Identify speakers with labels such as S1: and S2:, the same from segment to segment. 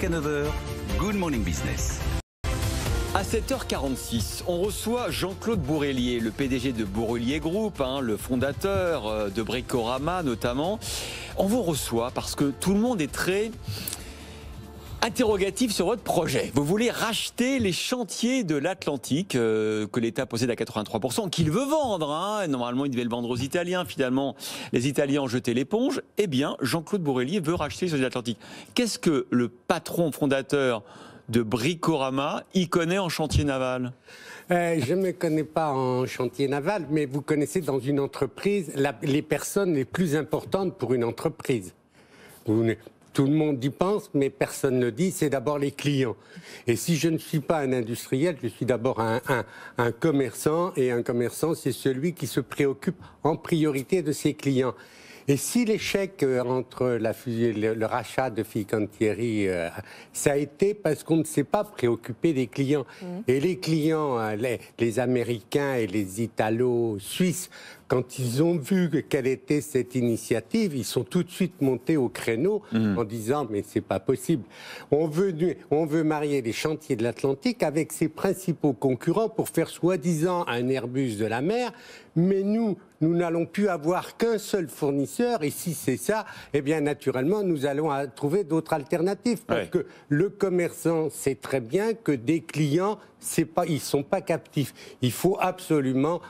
S1: Jusqu'à 9 heures, Good Morning Business.
S2: À 7h46, on reçoit Jean-Claude Bourrellier, le PDG de Bourrellier Group, le fondateur de Bricorama notamment. On vous reçoit parce que tout le monde est très interrogatif sur votre projet. Vous voulez racheter les chantiers de l'Atlantique que l'État possède à 83%, qu'il veut vendre. Normalement, il devait le vendre aux Italiens. Finalement, les Italiens ont jeté l'éponge. Eh bien, Jean-Claude Bourrellier veut racheter les chantiers de l'Atlantique. Qu'est-ce que le patron fondateur de Bricorama y connaît en chantier naval?
S3: Je ne me connais pas en chantier naval, mais vous connaissez dans une entreprise les personnes les plus importantes pour une entreprise. Tout le monde y pense, mais personne ne dit, c'est d'abord les clients. Et si je ne suis pas un industriel, je suis d'abord un commerçant, et un commerçant, c'est celui qui se préoccupe en priorité de ses clients. Et si l'échec entre le rachat de Fincantieri, ça a été parce qu'on ne s'est pas préoccupé des clients. Et les clients, les Américains et les Italo-Suisses, quand ils ont vu quelle était cette initiative, ils sont tout de suite montés au créneau en disant « mais c'est pas possible. On veut marier les chantiers de l'Atlantique avec ses principaux concurrents pour faire soi-disant un Airbus de la mer, mais nous n'allons plus avoir qu'un seul fournisseur, et si c'est ça, eh bien naturellement nous allons trouver d'autres alternatives, parce que le commerçant sait très bien que des clients, ils ne sont pas captifs. Il faut absolument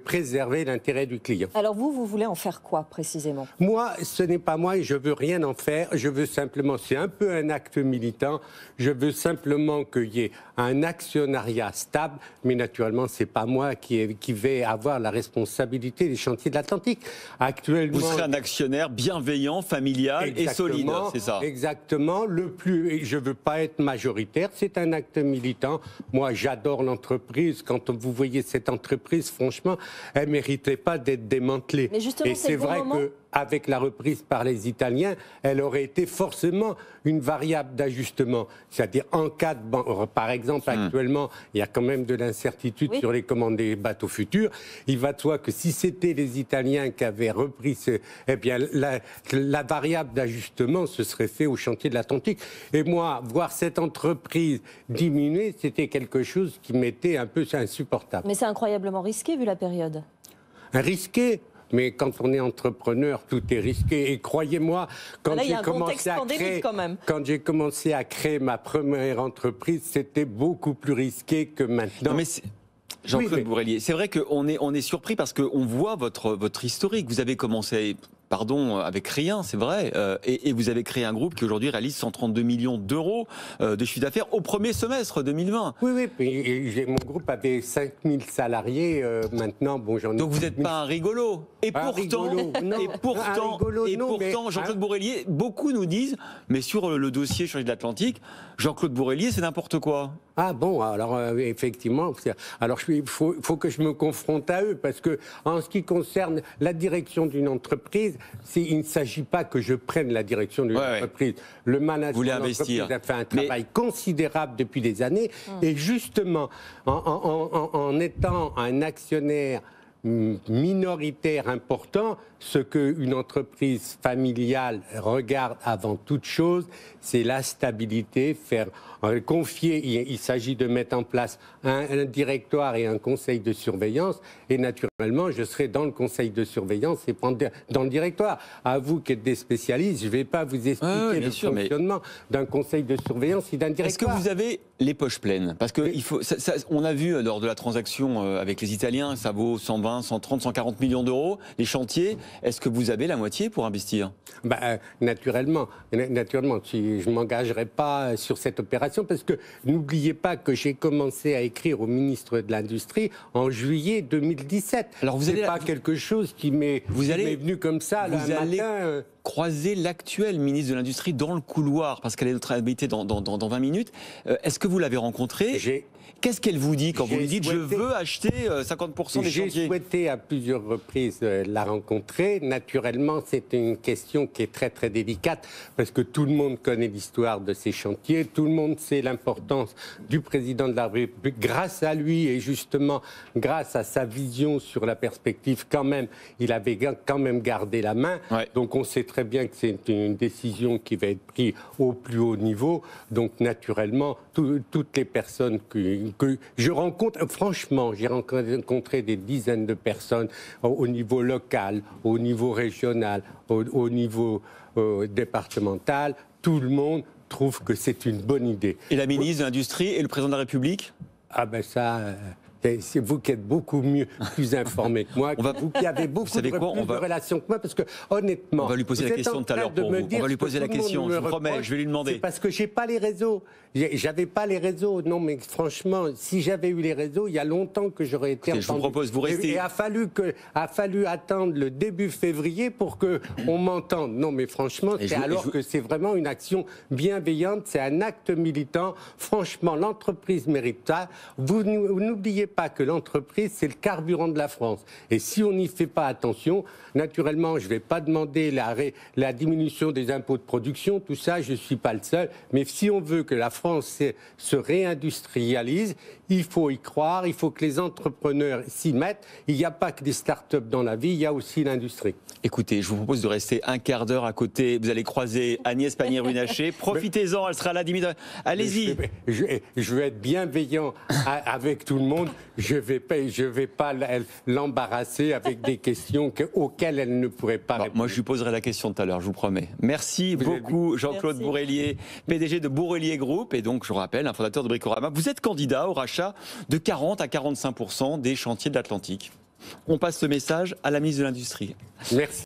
S3: préserver l'intérêt du client.
S4: Alors vous voulez en faire quoi précisément?
S3: Moi, ce n'est pas moi et je ne veux rien en faire. Je veux simplement, c'est un peu un acte militant, je veux simplement qu'il y ait un actionnariat stable, mais naturellement, ce n'est pas moi qui vais avoir la responsabilité des chantiers de l'Atlantique. Actuellement,
S2: vous serez un actionnaire bienveillant, familial et solide, c'est ça?
S3: Exactement. Je ne veux pas être majoritaire, c'est un acte militant. Moi, j'adore l'entreprise. Quand vous voyez cette entreprise, franchement, elle ne méritait pas d'être démantelée.
S4: Mais justement,
S3: et c'est vrai qu'avec la reprise par les Italiens, elle aurait été forcément une variable d'ajustement. C'est-à-dire, en cas de... par exemple, actuellement, il y a quand même de l'incertitude sur les commandes des bateaux futurs. Il va de soi que si c'était les Italiens qui avaient repris, eh bien, la variable d'ajustement se serait fait au chantier de l'Atlantique. Et moi, voir cette entreprise diminuer, c'était quelque chose qui m'était un peu insupportable.
S4: Mais c'est incroyablement risqué vu la période.
S3: Risqué? Mais quand on est entrepreneur, tout est risqué. Et croyez-moi, quand j'ai commencé à créer ma première entreprise, c'était beaucoup plus risqué que maintenant.
S2: Non mais Jean-Claude Bourrellier, c'est vrai qu'on est surpris parce qu'on voit votre historique. Vous avez commencé... avec rien, c'est vrai, et vous avez créé un groupe qui aujourd'hui réalise 132 millions d'euros de chiffre d'affaires au premier semestre 2020.
S3: Oui, mon groupe avait 5000 salariés, maintenant, j'en ai...
S2: Donc vous n'êtes pas un rigolo. Et pourtant, Jean-Claude Bourrellier, beaucoup nous disent, mais sur le dossier chantier de l'Atlantique, Jean-Claude Bourrellier, c'est n'importe quoi.
S3: Ah bon, alors effectivement, alors il faut que je me confronte à eux, parce que en ce qui concerne la direction d'une entreprise, il ne s'agit pas que je prenne la direction d'une entreprise. Le management de l'entreprise a fait un travail considérable depuis des années, et justement, en étant un actionnaire minoritaire important, ce qu'une entreprise familiale regarde avant toute chose, c'est la stabilité, confier, il s'agit de mettre en place un directoire et un conseil de surveillance, et naturellement, je serai dans le conseil de surveillance et dans le directoire. À vous qui êtes des spécialistes, je ne vais pas vous expliquer le fonctionnement d'un conseil de surveillance et d'un directoire.
S2: Est-ce que vous avez les poches pleines? Parce que on a vu lors de la transaction avec les Italiens, ça vaut 120, 130, 140 millions d'euros, les chantiers. Est-ce que vous avez la moitié pour investir?
S3: Naturellement, je ne m'engagerai pas sur cette opération, parce que n'oubliez pas que j'ai commencé à écrire au ministre de l'Industrie en juillet 2017. Alors vous pas quelque chose qui m'est venu comme ça un matin.
S2: Croiser l'actuel ministre de l'Industrie dans le couloir, parce qu'elle est notre invitée dans 20 minutes. Est-ce que vous l'avez rencontré? Qu'est-ce qu'elle vous dit quand vous
S3: J'ai
S2: lui dites je
S3: souhaité-
S2: veux acheter 50% des
S3: J'ai
S2: chantiers?
S3: souhaité à plusieurs reprises la rencontrer. Naturellement, c'est une question qui est très très délicate parce que tout le monde connaît l'histoire de ces chantiers, tout le monde sait l'importance du président de la République. Grâce à lui et justement grâce à sa vision sur la perspective, quand même, il avait quand même gardé la main.
S2: Ouais.
S3: Donc on sait très bien que c'est une décision qui va être prise au plus haut niveau. Donc naturellement, toutes les personnes que je rencontre, franchement, j'ai rencontré des dizaines de personnes au niveau local, au niveau régional, au niveau départemental. Tout le monde trouve que c'est une bonne idée.
S2: Et la ministre de l'Industrie et le président de la République?
S3: Ah ben ça... c'est vous qui êtes beaucoup plus informé que moi, vous qui avez beaucoup
S2: savez quoi,
S3: plus de relations que moi, parce que honnêtement...
S2: On va lui poser la question tout à l'heure pour vous. On va lui poser la question, je vous promets, je vais lui demander.
S3: C'est parce que j'ai pas les réseaux. J'avais pas les réseaux. Non, mais franchement, si j'avais eu les réseaux, il y a longtemps que j'aurais été
S2: Écoutez, je vous propose, vous restez...
S3: Et il a fallu attendre le début février pour qu'on m'entende. Non, mais franchement, que c'est vraiment une action bienveillante, c'est un acte militant. Franchement, l'entreprise mérite ça. Vous n'oubliez pas que l'entreprise, c'est le carburant de la France. Et si on n'y fait pas attention, naturellement, je ne vais pas demander la diminution des impôts de production, tout ça, je ne suis pas le seul. Mais si on veut que la France se réindustrialise, il faut y croire, il faut que les entrepreneurs s'y mettent. Il n'y a pas que des start-up dans la vie, il y a aussi l'industrie.
S2: Écoutez, je vous propose de rester un quart d'heure à côté. Vous allez croiser Agnès Pannier-Runacher. Profitez-en, elle sera là 10 minutes. Allez-y.
S3: Je veux être bienveillant avec tout le monde. Je vais pas l'embarrasser avec des questions auxquelles elle ne pourrait pas répondre.
S2: Moi, je lui poserai la question tout à l'heure, je vous promets. Merci beaucoup, Jean-Claude
S4: Merci.
S2: Bourrelier, PDG de Bourrelier Group, et donc, je vous rappelle, un fondateur de Bricorama. Vous êtes candidat au rachat de 40 à 45% des chantiers de l'Atlantique. On passe ce message à la ministre de l'Industrie.
S3: Merci.